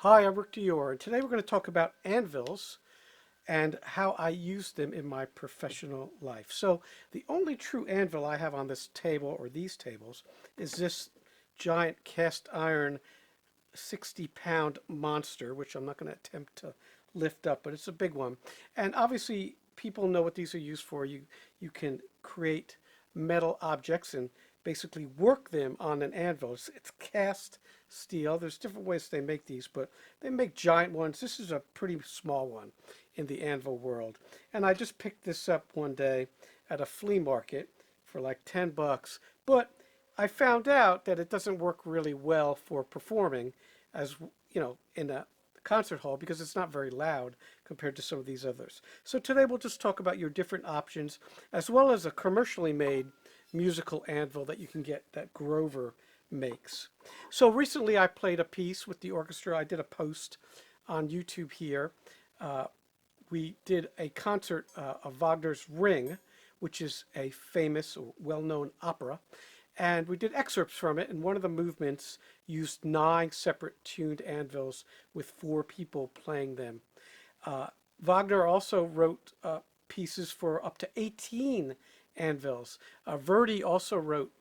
Hi, I'm Rick Dior, and today we're going to talk about anvils and how I use them in my professional life. So, the only true anvil I have on this table or these tables is this giant cast iron 60-pound monster, which I'm not going to attempt to lift up, but it's a big one. And obviously, people know what these are used for. You can create metal objects and basically work them on an anvil. It's cast steel. There's different ways they make these, but they make giant ones. This is a pretty small one in the anvil world. And I just picked this up one day at a flea market for like 10 bucks. But I found out that it doesn't work really well for performing as in a concert hall because it's not very loud compared to some of these others. So today we'll just talk about your different options as well as a commercially made musical anvil that you can get that Grover makes. So recently I played a piece with the orchestra. I did a post on YouTube here. We did a concert of Wagner's Ring, which is a famous or well-known opera, and we did excerpts from it, and one of the movements used 9 separate tuned anvils with 4 people playing them. Wagner also wrote pieces for up to 18 anvils. Verdi also wrote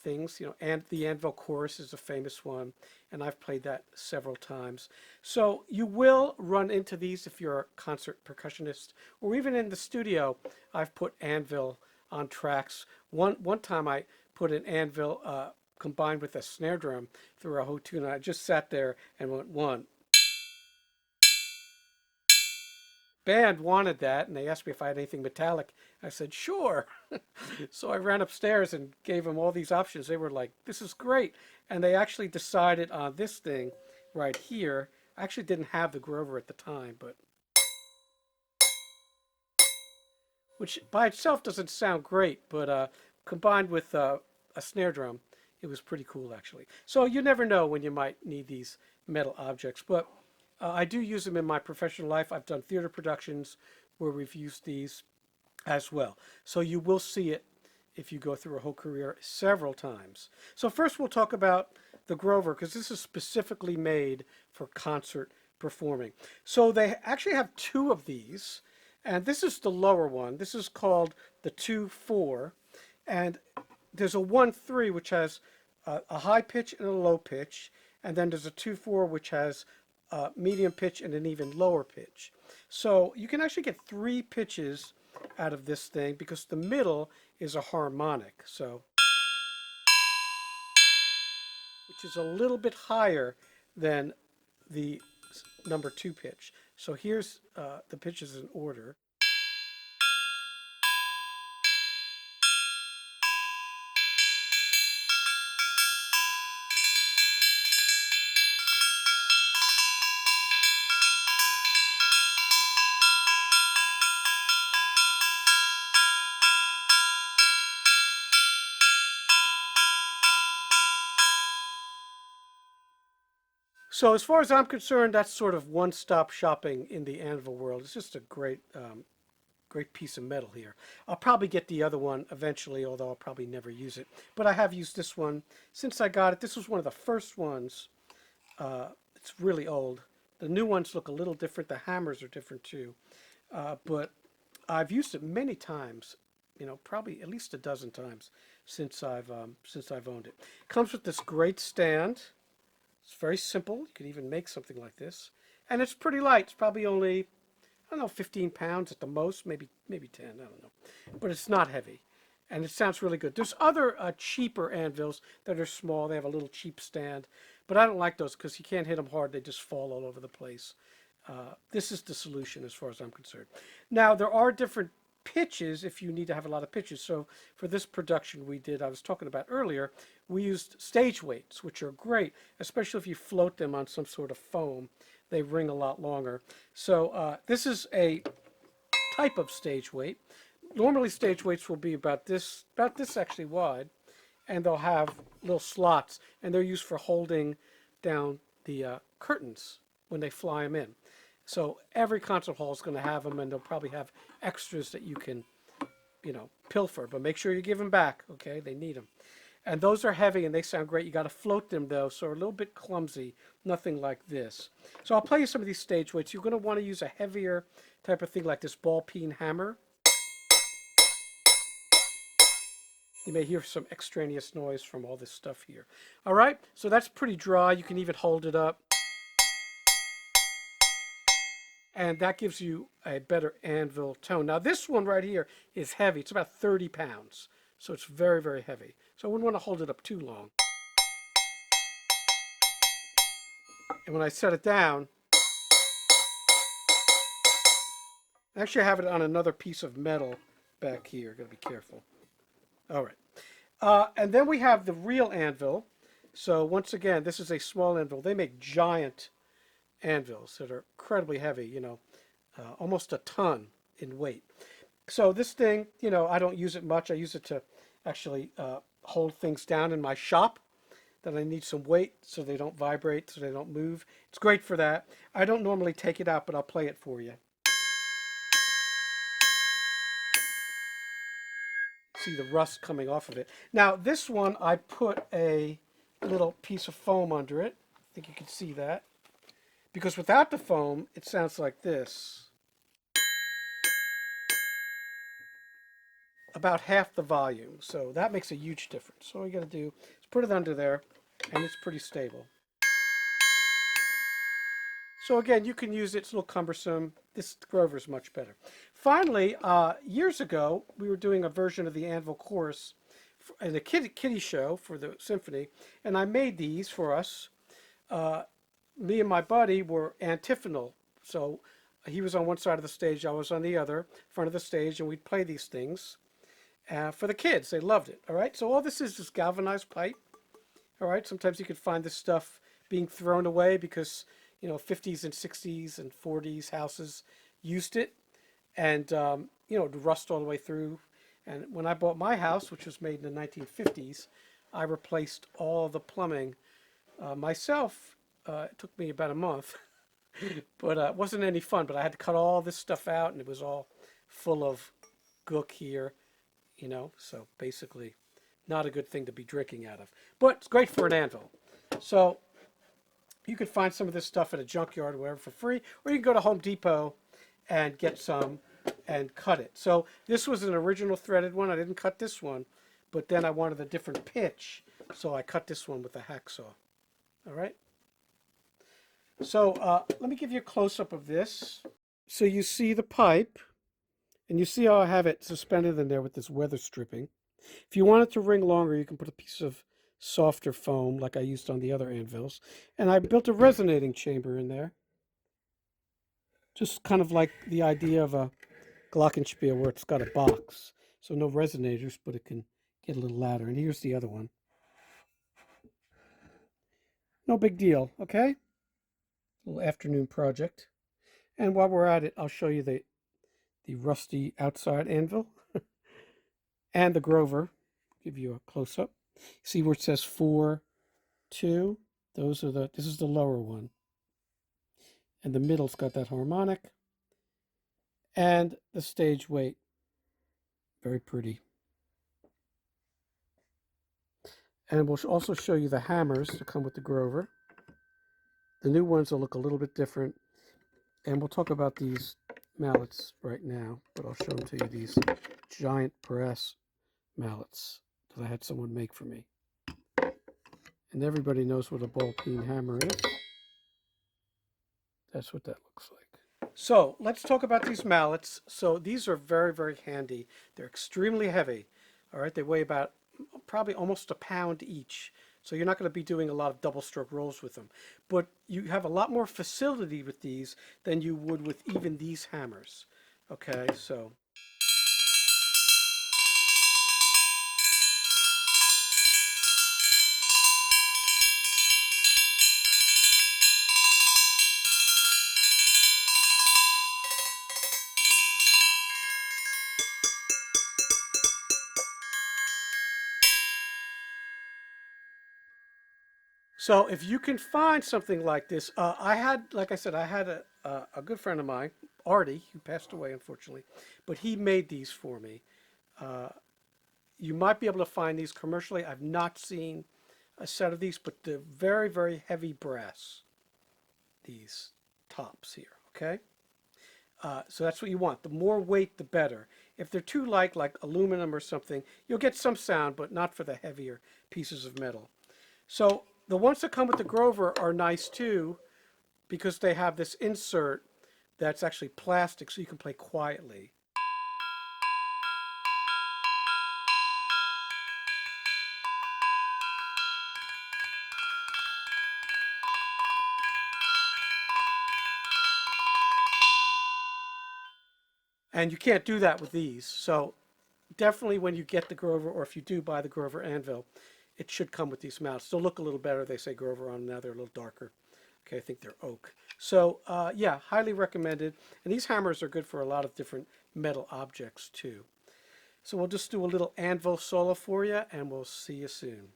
things, and the Anvil Chorus is a famous one, and I've played that several times. So you will run into these if you're a concert percussionist, or even in the studio. I've put anvil on tracks. One time I put an anvil combined with a snare drum through a whole tune. I just sat there and went one. Band wanted that, and they asked me if I had anything metallic. I said, sure. So I ran upstairs and gave them all these options. They were like, this is great. And they actually decided on this thing right here. I actually didn't have the Grover at the time, but which by itself doesn't sound great, but combined with a snare drum, it was pretty cool actually. So you never know when you might need these metal objects, but I do use them in my professional life. I've done theater productions where we've used these as well. So you will see it if you go through a whole career several times. So first we'll talk about the Grover because this is specifically made for concert performing. So they actually have 2 of these, and this is the lower one. This is called the 2-4, and there's a 1-3 which has a high pitch and a low pitch, and then there's a 2-4 which has a medium pitch and an even lower pitch. So you can actually get 3 pitches out of this thing because the middle is a harmonic, so which is a little bit higher than the number 2 pitch. So here's the pitches in order. So as far as I'm concerned, that's sort of one-stop shopping in the anvil world. It's just a great piece of metal here. I'll probably get the other one eventually, although I'll probably never use it. But I have used this one since I got it. This was one of the first ones. It's really old. The new ones look a little different. The hammers are different too. But I've used it many times. Probably at least a dozen times since I've owned it. It comes with this great stand. It's very simple. You could even make something like this, and it's pretty light. It's probably only, I don't know, 15 pounds at the most, maybe 10. I don't know, but it's not heavy, and it sounds really good. There's other cheaper anvils that are small. They have a little cheap stand, but I don't like those because you can't hit them hard. They just fall all over the place. This is the solution as far as I'm concerned. Now there are different pitches if you need to have a lot of pitches. So for this production we did, I was talking about earlier, we used stage weights, which are great, especially if you float them on some sort of foam. They ring a lot longer. So this is a type of stage weight. Normally stage weights will be about this actually wide, and they'll have little slots, and they're used for holding down the curtains when they fly them in. So every concert hall is going to have them, and they'll probably have extras that you can, pilfer. But make sure you give them back, okay? They need them. And those are heavy and they sound great. You got to float them though, so a little bit clumsy, nothing like this. So I'll play you some of these stage weights. You're going to want to use a heavier type of thing like this ball peen hammer. You may hear some extraneous noise from all this stuff here. All right, so that's pretty dry. You can even hold it up. And that gives you a better anvil tone. Now this one right here is heavy. It's about 30 pounds. So it's very, very heavy. So I wouldn't want to hold it up too long. And when I set it down, actually I have it on another piece of metal back here. Gotta be careful. All right. And then we have the real anvil. So once again, this is a small anvil. They make giant anvils that are incredibly heavy, you know, almost a ton in weight. So this thing, you know, I don't use it much. I use it to actually hold things down in my shop that I need some weight so they don't vibrate, so they don't move. It's great for that. I don't normally take it out, but I'll play it for you. See the rust coming off of it. Now this one, I put a little piece of foam under it. I think you can see that. Because without the foam, it sounds like this. About half the volume. So that makes a huge difference. So all you got to do is put it under there, and it's pretty stable. So again, you can use it. It's a little cumbersome. This Grover is much better. Finally, years ago, we were doing a version of the Anvil chorus in a kiddie show for the symphony, and I made these for us. Me and my buddy were antiphonal. So he was on one side of the stage, I was on the other, front of the stage, and we'd play these things for the kids. They loved it. All right. So all this is just galvanized pipe. All right. Sometimes you could find this stuff being thrown away because, you know, 50s and 60s and 40s houses used it, and you know, it would rust all the way through. And when I bought my house, which was made in the 1950s, I replaced all the plumbing myself. It took me about a month, but it wasn't any fun. But I had to cut all this stuff out, and it was all full of gook here, you know. So basically, not a good thing to be drinking out of. But it's great for an anvil. So you could find some of this stuff at a junkyard or wherever for free, or you can go to Home Depot and get some and cut it. So this was an original threaded one. I didn't cut this one, but then I wanted a different pitch, so I cut this one with a hacksaw. All right. So let me give you a close-up of this. So you see the pipe, and you see how I have it suspended in there with this weather stripping. If you want it to ring longer, you can put a piece of softer foam like I used on the other anvils. And I built a resonating chamber in there. Just kind of like the idea of a glockenspiel where it's got a box. So no resonators, but it can get a little louder. And here's the other one. No big deal, okay? Little afternoon project. And while we're at it, I'll show you the rusty outside anvil and the Grover. Give you a close-up. See where it says 4, 2? Those are this is the lower one. And the middle's got that harmonic. And the stage weight. Very pretty. And we'll also show you the hammers that come with the Grover. The new ones will look a little bit different. And we'll talk about these mallets right now, but I'll show them to you, these giant brass mallets that I had someone make for me. And everybody knows what a ball peen hammer is. That's what that looks like. So let's talk about these mallets. So these are very, very handy. They're extremely heavy. All right, they weigh about probably almost a pound each. So you're not going to be doing a lot of double stroke rolls with them. But you have a lot more facility with these than you would with even these hammers. Okay, so. So if you can find something like this, like I said, I had a good friend of mine, Artie, who passed away unfortunately, but he made these for me. You might be able to find these commercially. I've not seen a set of these, but they're very, very heavy brass, these tops here, okay? So that's what you want. The more weight, the better. If they're too light, like aluminum or something, you'll get some sound, but not for the heavier pieces of metal. So the ones that come with the Grover are nice too, because they have this insert that's actually plastic, so you can play quietly. And you can't do that with these. So definitely when you get the Grover, or if you do buy the Grover anvil, it should come with these mounts. They'll look a little better. They say Grover on them. Now they're a little darker. Okay, I think they're oak. So yeah, highly recommended. And these hammers are good for a lot of different metal objects too. So we'll just do a little anvil solo for you, and we'll see you soon.